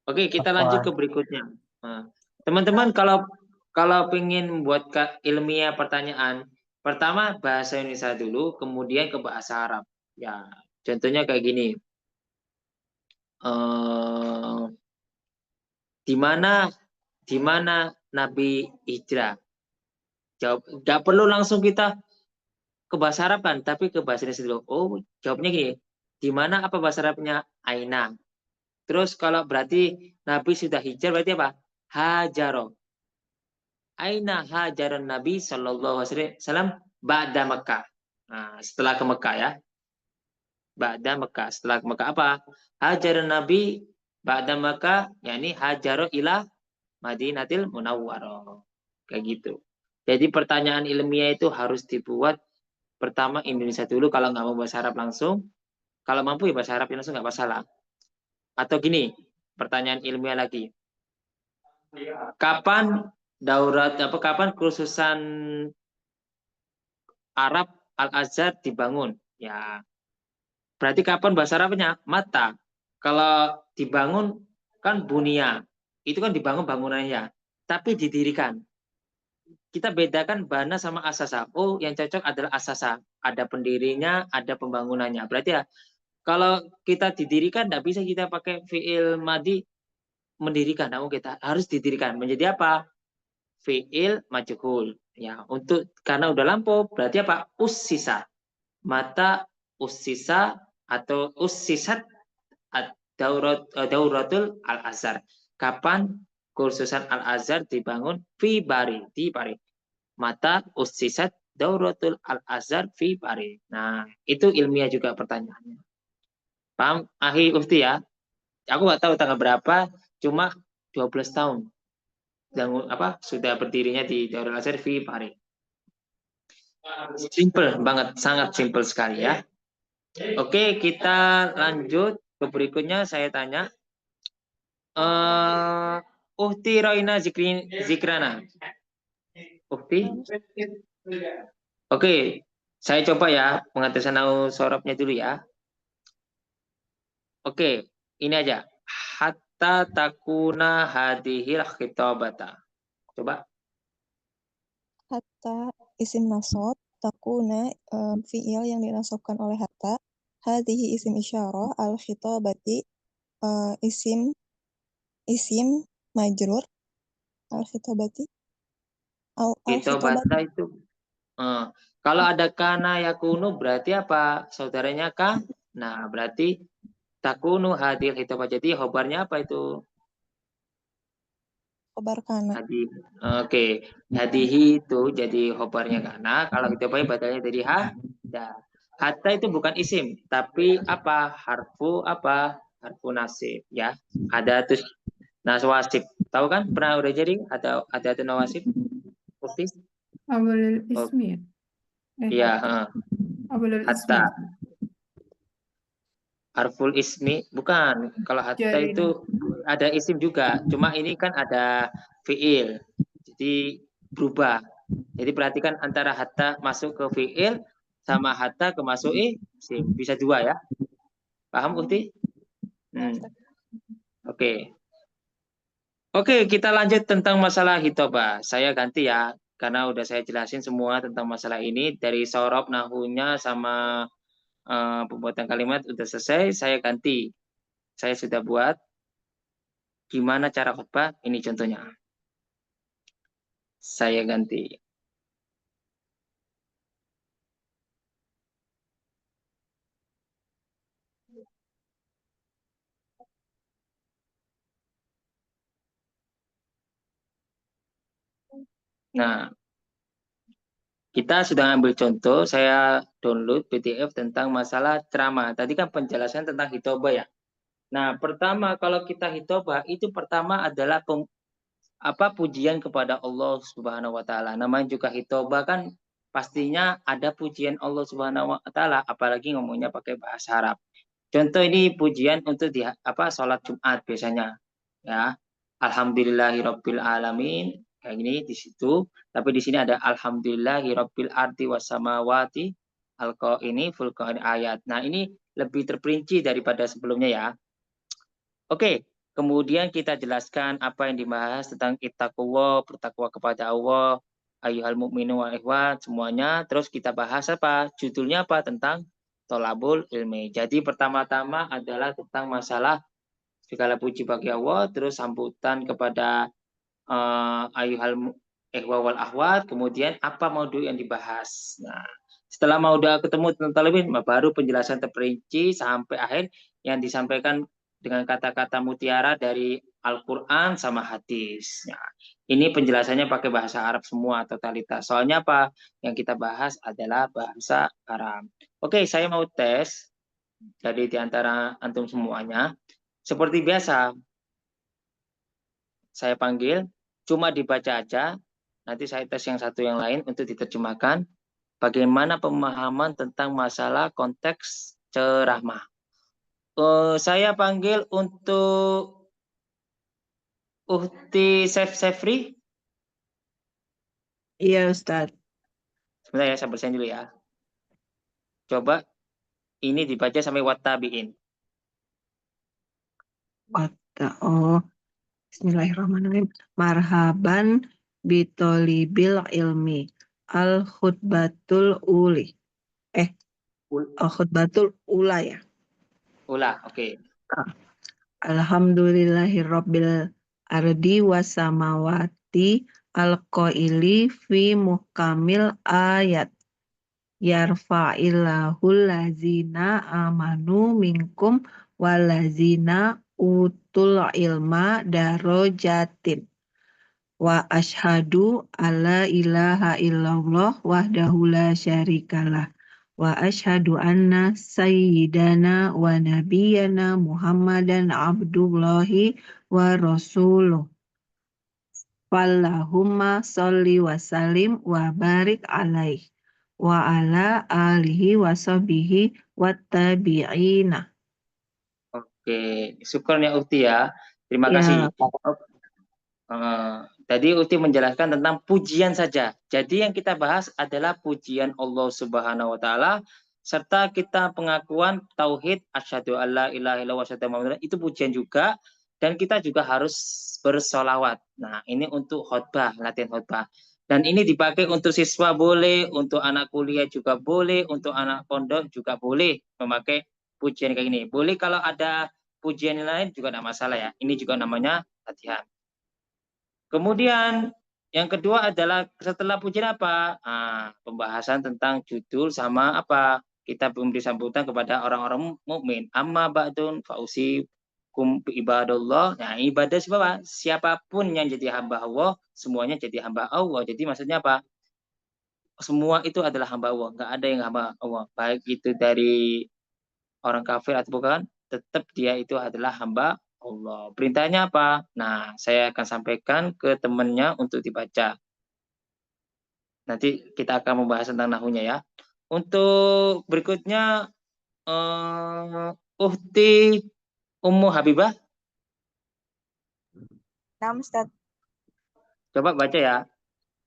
Oke, kita lanjut ke berikutnya. Nah, teman-teman kalau ingin membuat ilmiah pertanyaan, pertama bahasa Indonesia dulu, kemudian ke bahasa Arab. Ya, contohnya kayak gini. Di mana Nabi hijrah? Jawab, nggak perlu langsung kita ke bahasa Arab kan, tapi ke bahasa Indonesia dulu. Oh, jawabnya gini. Di mana apa bahasa Arabnya? Aina. Terus kalau berarti Nabi sudah hijrah berarti apa? Hajaro. Aina hajaran Nabi Shallallahu Alaihi Wasallam ba'da Mekah. Nah, setelah ke Mekah ya. Ba'da Mekah. Setelah ke Mekah apa? Hajaran Nabi ba'da Mekah, yakni hajaro ila Madinatil Munawwaroh. Kayak gitu. Jadi pertanyaan ilmiah itu harus dibuat pertama Indonesia dulu kalau nggak mau bahasa Arab langsung. Kalau mampu ya bahasa Arab langsung nggak masalah. Atau gini, pertanyaan ilmiah lagi. Kapan kapan kursusan Arab Al-Azhar dibangun? Ya, berarti kapan bahasa Arabnya? Mata. Kalau dibangun kan bunia. Itu kan dibangun bangunannya. Tapi didirikan. Kita bedakan bana sama asasa. Oh, yang cocok adalah asasa. Ada pendirinya, ada pembangunannya. Berarti ya, kalau kita didirikan, tidak bisa kita pakai fi'il madi mendirikan. Namun kita harus didirikan. Menjadi apa? Fi'il majhul. Ya, karena udah lampau, berarti apa? Ussisa. Mata ussisa atau ussisat dauratul al-azhar. Kapan kursusan al-azhar dibangun? Fi bari, di Bari. Mata ussisat dauratul al-azhar fi Bari. Nah, itu ilmiah juga pertanyaannya. Paham? Ahi Ufti ya? Aku nggak tahu tanggal berapa, cuma 12 tahun. Dan sudah berdirinya di Darul Azhar fi Bari. Simple banget, sangat simple sekali ya. Oke, kita lanjut ke berikutnya. Saya tanya, Uhti Roina Zikrana. Uhti? Oke, saya coba ya pengetesan nau sorobnya dulu ya. Oke, ini aja. Hatta takuna hadihil khitabata. Coba. Hatta isim nasab, takuna fi'il yang dinasabkan oleh hatta, hadhihi isim isyarah, al-khitabati isim majrur, al-khitabati Khitabata al-khitabati itu. Kalau ada kana yakunu berarti apa? Saudaranya ka? Nah, berarti takunu hadil khitabah. Jadi khobarnya apa itu? khabar kana. Hadi. Oke. Hadihi itu jadi khobarnya kana. Kalau khitabahnya badalnya dari dah. Hatta itu bukan isim, tapi apa? Harfu apa? Harfu nasib ya. Ada terus naswasib. Tahu kan? Pernah udah jadi ada nawasib? Oke. أول Oh, الاسم ya. iya, أول الاسم hatta. Harful ismi bukan. Kalau hatta جارنا itu ada isim juga. Cuma ini kan ada fiil. Jadi berubah. Jadi perhatikan antara hatta masuk ke fiil sama hatta ke masuk isim. Bisa dua ya. Paham Uhti? Oke. Oke, kita lanjut tentang masalah hitobah. Saya ganti ya. Karena udah saya jelasin semua tentang masalah ini. Dari sorob, nahunya, sama pembuatan kalimat udah selesai. Saya ganti. Saya sudah buat. Gimana cara khutbah? Ini contohnya. Saya ganti. Nah, kita sudah ambil contoh. Saya download PDF tentang masalah ceramah. Tadi kan penjelasan tentang hitobah ya. Nah, pertama kalau kita hitobah itu pertama adalah pujian kepada Allah Subhanahu wa taala. Namanya juga hitobah kan pastinya ada pujian Allah Subhanahu wa taala, apalagi ngomongnya pakai bahasa Arab. Contoh ini pujian untuk sholat Jumat biasanya ya. Alhamdulillahirabbil alamin kayak gini di situ, tapi di sini ada alhamdulillahirabbil ardi wasamawati alqa ini full ayat. Nah, ini lebih terperinci daripada sebelumnya ya. Oke, kemudian kita jelaskan apa yang dibahas tentang ittaqullah, bertakwa kepada Allah, ayyuhal mu'minu wal ikhwan, semuanya. Terus kita bahas apa? Judulnya apa? Tentang tolabul ilmi. Jadi pertama-tama adalah tentang masalah segala puji bagi Allah, terus sambutan kepada ayyuhal ikhwan wal akhwat, kemudian apa modul yang dibahas. Nah, setelah mau udah ketemu tentang talabin, baru penjelasan terperinci sampai akhir yang disampaikan dengan kata-kata mutiara dari Al-Quran sama hadis. Nah, ini penjelasannya pakai bahasa Arab semua totalitas. Soalnya apa? Yang kita bahas adalah bahasa Arab. Oke, saya mau tes. Jadi di antara antum semuanya, seperti biasa, saya panggil, cuma dibaca aja. Nanti saya tes yang satu yang lain untuk diterjemahkan. Bagaimana pemahaman tentang masalah konteks ceramah. Saya panggil untuk Uhti Sefri. Iya, Ustadz. Sebentar ya, saya bersihin dulu ya. Coba ini dibaca sampai wattabi'in. Bismillahirrahmanirrahim. Marhaban bitolibil ilmi. Al-khutbatul uli. Al-khutbatul ula ya. Ulah, oke. Alhamdulillahirabbil ardi wasamawati al-qaili fi muhkamil ayat. Yarfa'illahul lazina amanu minkum walazina utul ilma darajatin. Wa ashhadu alla ilaha illallah wahdahu la syarikalah. Wa ashhadu anna sayyidana wa nabiyyana Muhammadan abdullahi wa rasuluh. Wallahumma sholli wa salim wa barik alaih. wa ala alihi wa sahbihi wattabi'ina. Oke, syukur ya Ukti ya. Terima Ya, kasih. Tadi Ukti menjelaskan tentang pujian saja. Jadi yang kita bahas adalah pujian Allah Subhanahu wa taala serta kita pengakuan tauhid asyhadu alla ilaha illallah wa asyhadu anna Muhammadan, itu pujian juga, dan kita juga harus bersolawat. Nah, ini untuk khutbah, latihan khutbah. Dan ini dipakai untuk siswa boleh, untuk anak kuliah juga boleh, untuk anak pondok juga boleh memakai pujian kayak gini. Boleh kalau ada pujian lain juga tidak masalah ya. Ini juga namanya latihan. Kemudian yang kedua adalah setelah pujian apa? Pembahasan tentang judul sama apa? Kita memberi sambutan kepada orang-orang mukmin. Amma ba'dun fausi kum ibadallah. Nah, ibadah siapa? Siapapun yang jadi hamba Allah, semuanya jadi hamba Allah. Jadi maksudnya apa? Semua itu adalah hamba Allah. Enggak ada yang hamba Allah. Baik itu dari orang kafir atau bukan, tetap dia itu adalah hamba Allah. Perintahnya apa? Nah, saya akan sampaikan ke temannya untuk dibaca. Nanti kita akan membahas tentang nahunya ya. Untuk berikutnya, Uhti Ummu Habibah, Nah, Ustaz. coba baca ya.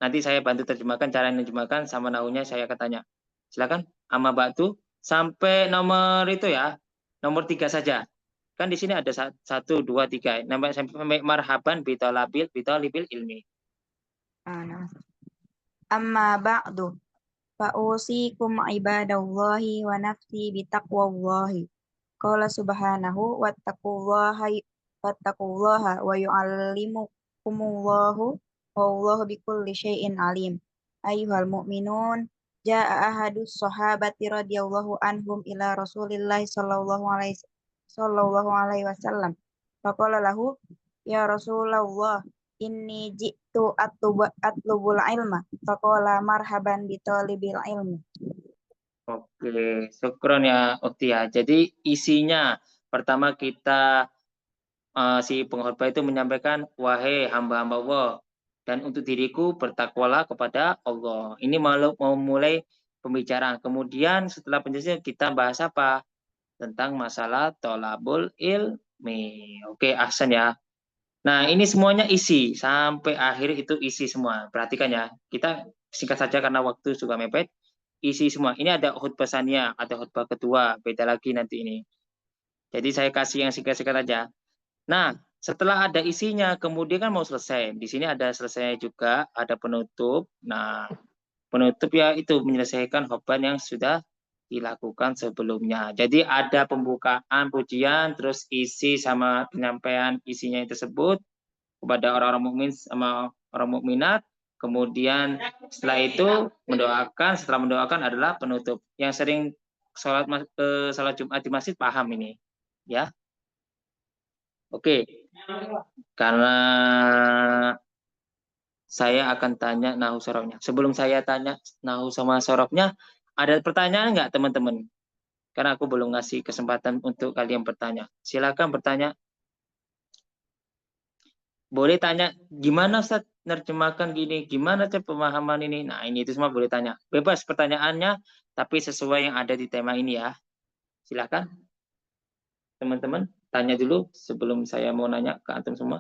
Nanti saya bantu terjemahkan, cara menerjemahkan sama nahunya saya akan tanya. Silakan, amma ba'du sampai nomor itu ya, nomor 3 saja. Kan di sini ada 1, 2, 3. Sampai marhaban bitolabil ilmi. Nah, amma ba'du fa'usikum ibadallahi wa nafsi bitaqwallahi. Qala subhanahu wattaqullaha wa yu'allimukumullahu wallahu bikulli syai'in alim. Ayyuhal mu'minun, ja'a ahadus sahabati radhiyallahu anhum ila Rasulillahi sallallahu alaihi wasallam. Faqala lahu, ya Rasulullah, inni ji'tu atlubul ilma. Faqala marhaban bitalibil ilmi. Oke, syukron ya Ukti ya. Jadi isinya pertama kita si pengkhotbah itu menyampaikan, wahai hamba-hamba Allah, dan untuk diriku bertakwalah kepada Allah. Ini mau mulai pembicaraan. Kemudian setelah penjelasan kita bahas apa? Tentang masalah tolabul ilmi. Oke, ahsan ya. Nah, ini semuanya isi. Sampai akhir itu isi semua. Perhatikan ya. Kita singkat saja karena waktu sudah mepet. Isi semua. Ini ada khutbah saniyah, ada khutbah kedua. Beda lagi nanti ini. Jadi saya kasih yang singkat-singkat aja. Nah, setelah ada isinya, kemudian kan mau selesai. Di sini ada selesai juga, ada penutup. Nah, penutup ya itu menyelesaikan khutbah yang sudah dilakukan sebelumnya. Jadi ada pembukaan, pujian, terus isi sama penyampaian isinya tersebut kepada orang-orang mukmin sama orang mukminat. Kemudian setelah itu mendoakan, setelah mendoakan adalah penutup. Yang sering sholat Jumat di masjid paham ini, ya. Oke, karena saya akan tanya nahu sorofnya. Sebelum saya tanya nahu sama sorofnya, ada pertanyaan nggak teman-teman? Karena aku belum ngasih kesempatan untuk kalian bertanya. Silakan bertanya. Boleh tanya, gimana Ustaz nerjemahkan gini, gimana cara pemahaman ini? Nah, ini itu semua boleh tanya. Bebas pertanyaannya, tapi sesuai yang ada di tema ini ya. Silakan. Teman-teman, tanya dulu sebelum saya mau nanya ke antum semua.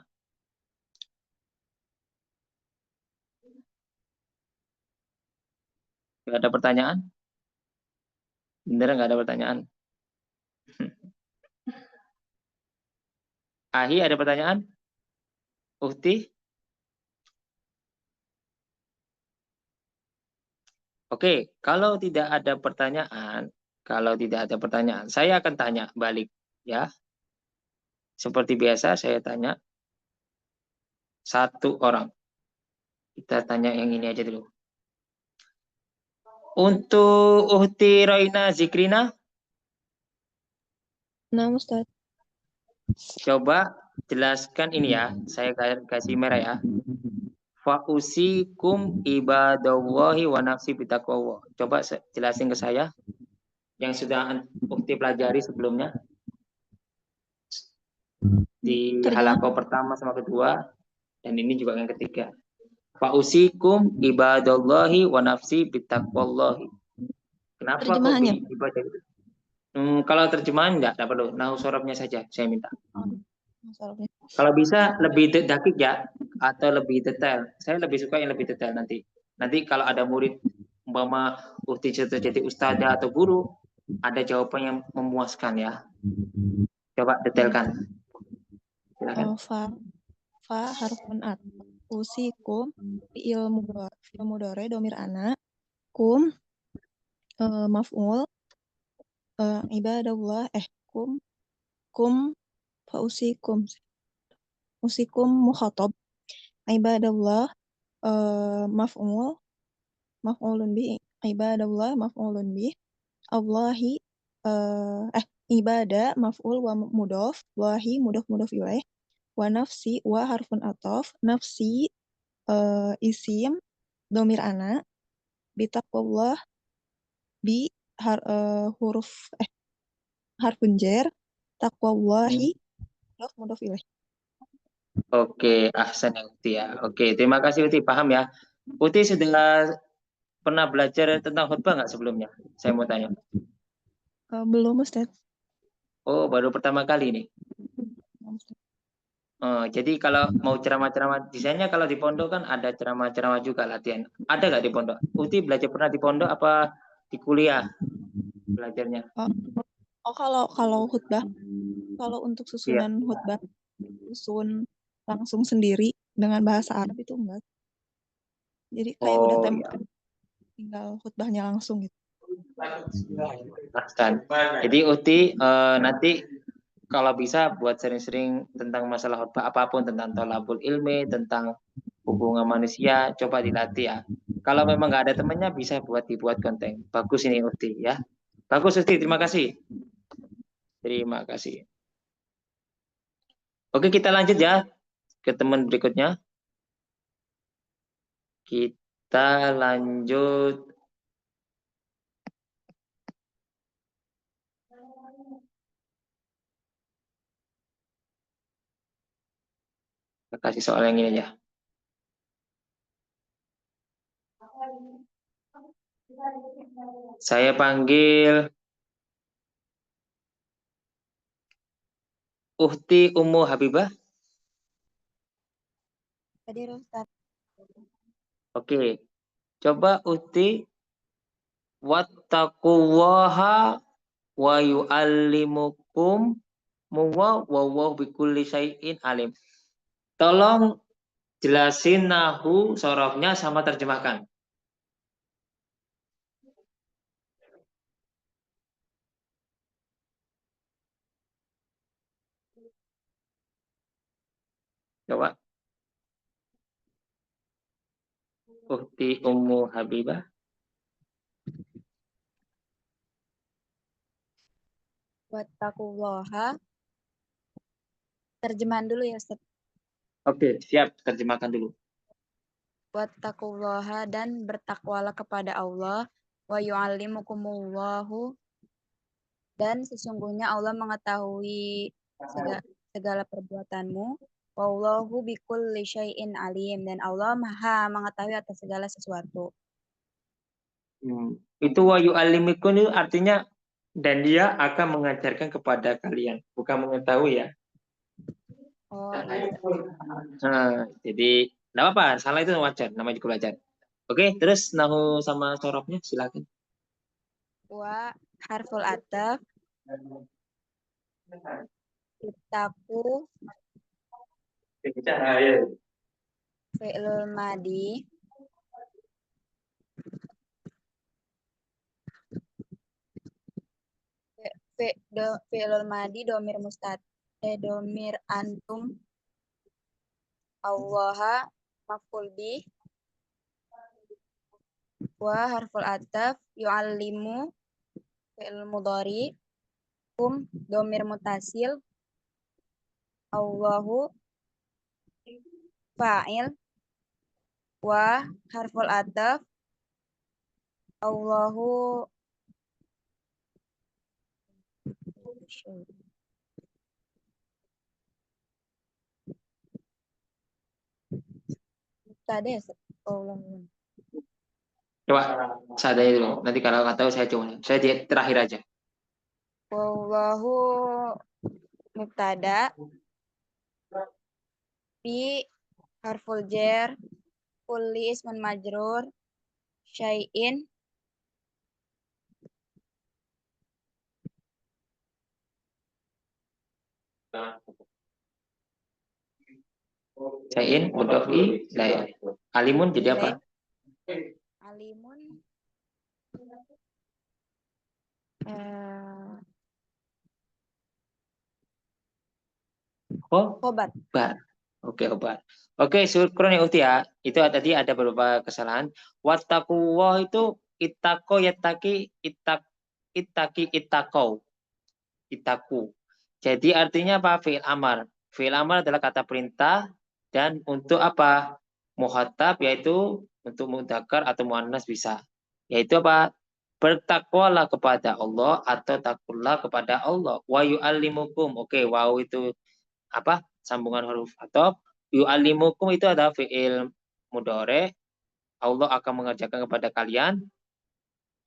Nggak ada pertanyaan? Bener nggak ada pertanyaan? Ahi, ada pertanyaan? Uhti? Oke, kalau tidak ada pertanyaan, saya akan tanya balik ya. Seperti biasa saya tanya satu orang. Kita tanya yang ini aja dulu. Untuk Uhti Roina Zikrina, Nah, Ustaz. coba jelaskan ini ya. Saya kasih merah ya. Fa'usikum ibadallahi wa nafsi bitaqwa. Coba jelasin ke saya yang sudah Uhti pelajari sebelumnya. Di halaqah pertama sama kedua, dan ini juga yang ketiga. Fa'usikum ibadallahi wa nafsi bitaqwallahi. Kenapa kok Terjemahannya. dibaca gitu? Kalau terjemahan nggak perlu, nahu sorobnya saja saya minta. Masalahnya. Kalau bisa lebih dakik ya, atau lebih detail. Saya lebih suka yang lebih detail nanti. Nanti kalau ada murid umpama ukti jadi ustazah atau guru, ada jawaban yang memuaskan ya. Coba detailkan. Silakan. Fa harfun at. Usikum fi'il mudhari domir ana. Kum maf'ul ibadallah kum fa usikum mukhatab ibadallah maf'ulun bi ibadallah maf'ulun bi Allahi ibadah maf'ul wa mudhaf wahi mudhaf ilaih wa nafsi wa harfun ataf nafsi isim domir ana bitaqwallah bi huruf harfun jar taqwallahi mudhaf ilaih. Oke, ahsan ya Uti ya. Oke, terima kasih Uti, paham ya. Uti sudah pernah belajar tentang khutbah nggak sebelumnya? Saya mau tanya. Belum Ustaz. Oh, baru pertama kali nih. Jadi kalau mau ceramah-ceramah, desainnya kalau di pondok kan ada ceramah-ceramah juga latihan. Ada nggak di pondok? Uti belajar pernah di pondok apa di kuliah belajarnya? Kalau khutbah, kalau untuk Iya. susunan khutbah, susun langsung sendiri dengan bahasa Arab itu enggak. Jadi kayak udah Iya. tinggal khutbahnya langsung gitu. Ahsan. Jadi Uti nanti kalau bisa buat sering-sering tentang masalah khutbah apapun, tentang tolabul ilmi, tentang hubungan manusia, coba dilatih ya. Kalau memang nggak ada temannya, bisa dibuat konten. Bagus ini Uti ya. Bagus Uti, terima kasih. Terima kasih. Oke, kita lanjut ya ke teman berikutnya. Kita lanjut. Kita kasih soal yang ini aja. Saya panggil Uhti Ummu Habibah. Hadir Ustaz. Oke, coba Uhti wattaqullaha wa yu'allimukum wa bikulli syai'in alim. Tolong jelasin nahu sorofnya sama terjemahkan. Coba. Uhti Ummu Habibah. Wattaqullaha. Terjemahan dulu ya, Ustaz. Oke, siap. Terjemahkan dulu. Wattaqullaha, dan bertakwalah kepada Allah. Wa yu'allimukumullahu, dan sesungguhnya Allah mengetahui segala perbuatanmu. Wallahu bikulli syai'in alim, dan Allah Maha mengetahui atas segala sesuatu. Itu wa yu'allimukum itu artinya dan dia akan mengajarkan kepada kalian, bukan mengetahui ya. Oh, iya. Nah, jadi enggak apa-apa, salah itu wajar, namanya juga belajar. Oke, terus nahu sama sorofnya silakan. Wa harful ataf, ittaqu fi'lul madi, fi'lul madi domir domir antum, Allaha maf'ul bih, wa harful ataf yu'allimu fi'il mudhari, kum domir mutasil, Allahu fa'il, wa harful ataf Allahu tadi Allah. Coba sadari dulu. Nanti kalau nggak tahu saya coba. Saya terakhir aja. Wallahu mubtada fi harful jar kulli ismun majrur syai'in Sain mudhof ilaih. Alimun jadi apa? alimun Khobar. khobar. Oke, khobar. Oke, syukron ya Uti ya. Itu tadi ada beberapa kesalahan. Wattaqullah itu ittaqo yattaqi ittaqi ittaqau. Ittaku. Jadi artinya apa? Fi'il amar. Fi'il amar adalah kata perintah dan untuk apa? Muhatab yaitu untuk mudzakkar atau muannas bisa. Yaitu apa? Bertakwalah kepada Allah atau takullah kepada Allah. Wa yu'allimukum. Oke, wow itu apa? Sambungan huruf atop. Yu'allimukum itu adalah fi'il mudhari. Allah akan mengerjakan kepada kalian.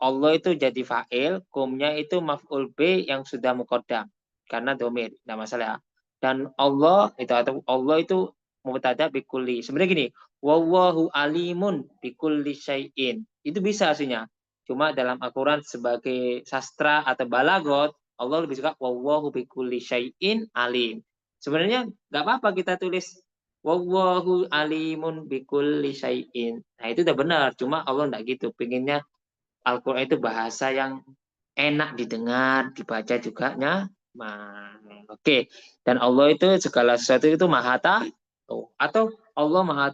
Allah itu jadi fa'il, kumnya itu maf'ul B yang sudah muqaddam karena domir, tidak masalah. Dan Allah itu atau Allah itu mubtada bikulli. Sebenarnya gini, wallahu alimun bikulli syai'in. Itu bisa aslinya. Cuma dalam Al-Qur'an sebagai sastra atau balagot, Allah lebih suka wallahu bikulli syai'in alim. Sebenarnya nggak apa-apa kita tulis wallahu alimun bikulli syai'in. Nah, itu udah benar, cuma Allah nggak gitu. Pengennya Al-Quran itu bahasa yang enak didengar, dibaca juga nyaman. Oke. Dan Allah itu segala sesuatu itu maha tahu. Atau Allah maha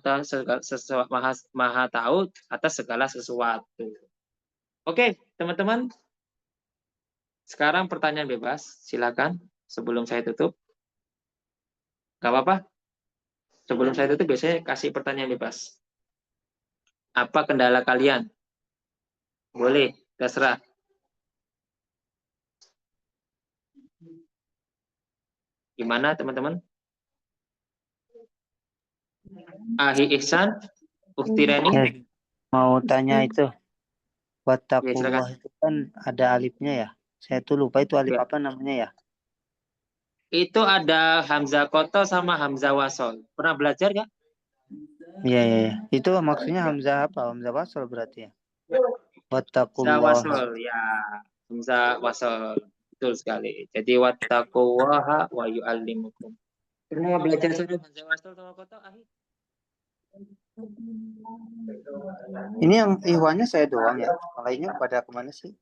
tahu atas segala sesuatu. Oke, teman-teman. Sekarang pertanyaan bebas. Silakan sebelum saya tutup. Gak apa-apa. Sebelum saya tutup biasanya kasih pertanyaan bebas. Apa kendala kalian? Boleh, terserah. Gimana teman-teman? Ahi Ihsan, Uktirani. Ya, mau tanya itu. Ya, Wattaqullah silakan. itu kan ada alifnya ya. Saya tuh lupa itu alif Ya. apa namanya ya. Itu ada Hamzah Koto sama Hamzah Wasol. Pernah belajar nggak? Iya, iya, iya. Itu maksudnya Hamzah apa? Hamzah wasal berarti ya. Hamzah Wattaqullah. Wasol, ya. Hamzah Wasol. Betul sekali. Jadi wattaqullaha wa yu'allimukum. Pernah belajar surat Hamzah Wasol sama Koto, Ahi? Ini yang ihwannya saya doang ya. Lainnya pada kemana sih?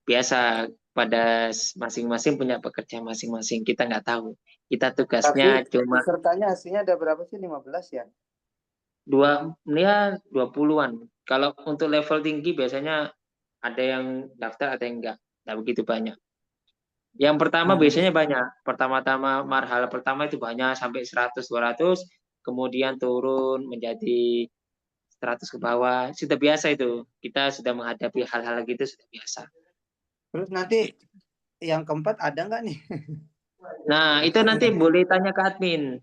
Biasa pada masing-masing punya pekerjaan masing-masing. Kita nggak tahu. Kita tugasnya Tapi cuma pesertanya aslinya ada berapa sih? 15 ya? 20-an. Kalau untuk level tinggi biasanya ada yang daftar, ada yang enggak. Nggak begitu banyak. Yang pertama biasanya banyak. Pertama-tama marhala pertama itu banyak sampai 100-200, kemudian turun menjadi 100 ke bawah. Sudah biasa itu. Kita sudah menghadapi hal-hal gitu sudah biasa. Terus nanti yang keempat ada nggak nih? Nah, itu nanti boleh tanya ke admin.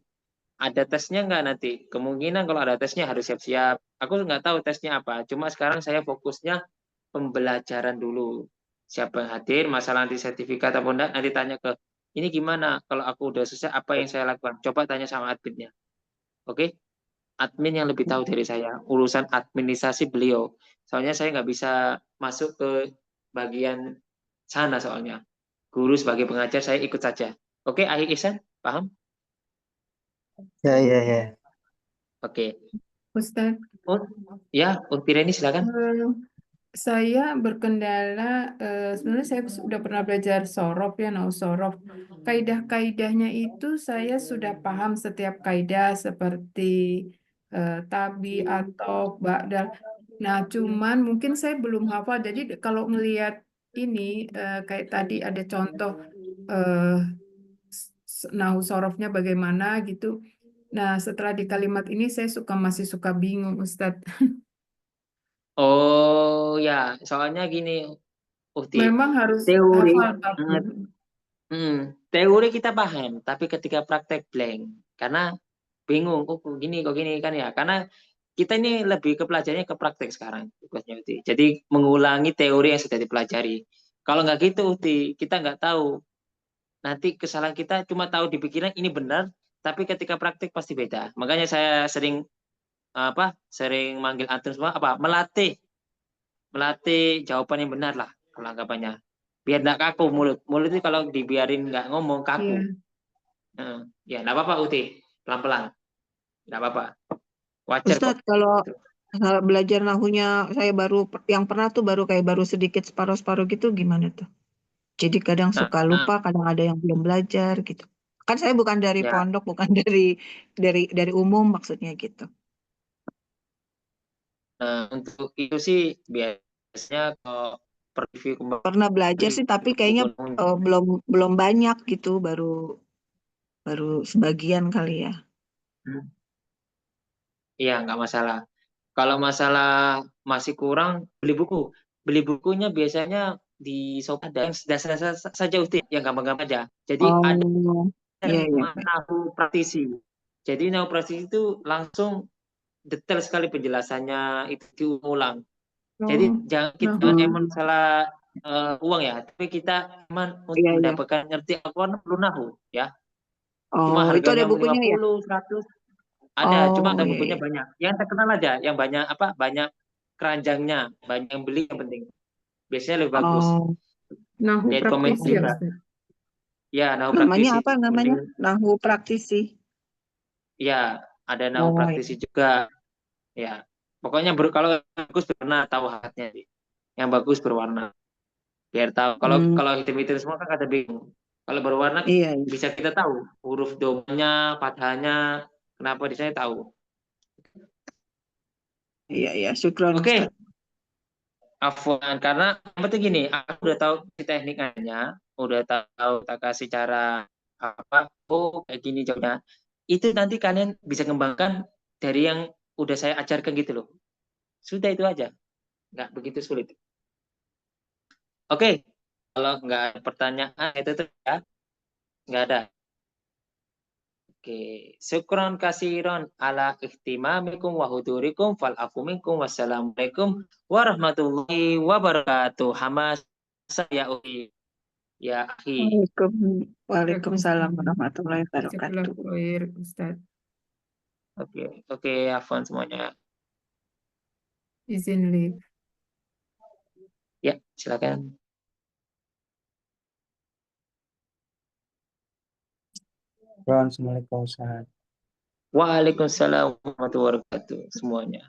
Ada tesnya nggak nanti? Kemungkinan kalau ada tesnya harus siap-siap. Aku nggak tahu tesnya apa. Cuma sekarang saya fokusnya pembelajaran dulu. Siapa yang hadir, masalah nanti sertifikat atau enggak, nanti tanya ke, ini gimana? Kalau aku udah selesai, apa yang saya lakukan? Coba tanya sama adminnya. Oke? Admin yang lebih tahu dari saya. Urusan administrasi beliau. Soalnya saya nggak bisa masuk ke bagian sana soalnya. Guru sebagai pengajar, saya ikut saja. Oke, Ahi Ihsan? Paham? Ya, ya, ya. Oke. Ustadz, Ya, Untireni silakan. saya berkendala, sebenarnya saya sudah pernah belajar sorof ya, sorof. Kaidah-kaidahnya itu saya sudah paham setiap kaidah seperti tabi atau ba'dal. Nah, cuman mungkin saya belum hafal. Jadi kalau melihat ini kayak tadi ada contoh nahu sorofnya bagaimana gitu. Nah, setelah di kalimat ini saya masih suka bingung, Ustadz. Oh ya, soalnya gini, Uhti. Memang harus Teori, hafal tabnya. teori kita paham, tapi ketika praktek blank, karena bingung, kok gini kan ya, karena kita ini lebih ke pelajarannya ke praktek sekarang tugasnya Uti. Jadi mengulangi teori yang sudah dipelajari. Kalau nggak gitu Uti, kita nggak tahu. Nanti kesalahan kita cuma tahu di pikiran ini benar, tapi ketika praktik pasti beda. Makanya saya sering sering manggil antum semua melatih jawaban yang benar lah kalau anggapannya. Biar nggak kaku mulut. Mulut itu kalau dibiarin nggak ngomong kaku. Iya. Ya nggak apa-apa Uti, pelan-pelan. Nggak apa-apa. Wajar kok. Ustadz, kalau belajar nahunya saya yang pernah tuh baru sedikit separuh-separuh gitu gimana tuh? Jadi kadang Nah, suka lupa, kadang ada yang belum belajar gitu. Kan saya bukan dari ya. pondok, bukan dari umum maksudnya gitu. Nah, untuk itu sih biasanya kalau review kembali Pernah belajar sih, tapi kayaknya belum banyak gitu, baru sebagian kali ya. Iya, nggak masalah. Kalau masalah masih kurang, beli buku. Beli bukunya biasanya di shop ada yang dasar-dasar saja Uti, yang gampang-gampang aja. Jadi ada Oh, iya, iya. nahu praktisi. Jadi nahu praktisi itu langsung detail sekali penjelasannya, itu diulang. Jadi jangan kita emang salah uang ya, tapi kita emang untuk Iya, iya. mendapatkan ngerti Al-Quran perlu nahu ya. Cuma Oh, itu ada harganya bukunya ya? 50, 100 ada, cuma Oh, ada iya, bukunya iya. banyak. Yang terkenal aja, yang banyak banyak keranjangnya, banyak yang beli yang penting. Biasanya lebih bagus. Oh, Nahu Lihat komen praktisi ya, juga. Ustaz? Ya, nahu namanya praktisi. apa namanya? Mending, Nahu praktisi. ya, ada nahu Oh, praktisi juga. Ya, pokoknya kalau bagus berwarna tahu haknya sih. Yang bagus berwarna. Biar tahu. Kalau Hmm, kalau hitam-hitam semua kan ada bingung. Kalau berwarna iya, iya, bisa kita tahu huruf domanya, fathahnya, kenapa di sana tahu. iya, iya. Syukron, Oke, Ustaz. Afwan, karena yang penting gini, aku udah tahu tekniknya, udah tahu tak kasih cara kayak gini jawabnya. Itu nanti kalian bisa kembangkan dari yang udah saya ajarkan gitu loh. Sudah itu aja, nggak begitu sulit. Oke, kalau nggak ada pertanyaan itu tuh ya, nggak ada. Oke, syukron kasiron ala ihtimamikum wa hudurikum fal afu minkum wassalamualaikum warahmatullahi wabarakatuh. Hamas saya Uki. Ya, akhi. Waalaikumsalam warahmatullahi wabarakatuh. Jazakallahu khair, Ustaz. Oke, Afwan semuanya. Izin live. Ya, silakan. Assalamualaikum Ustaz. Waalaikumsalam warahmatullahi wabarakatuh semuanya.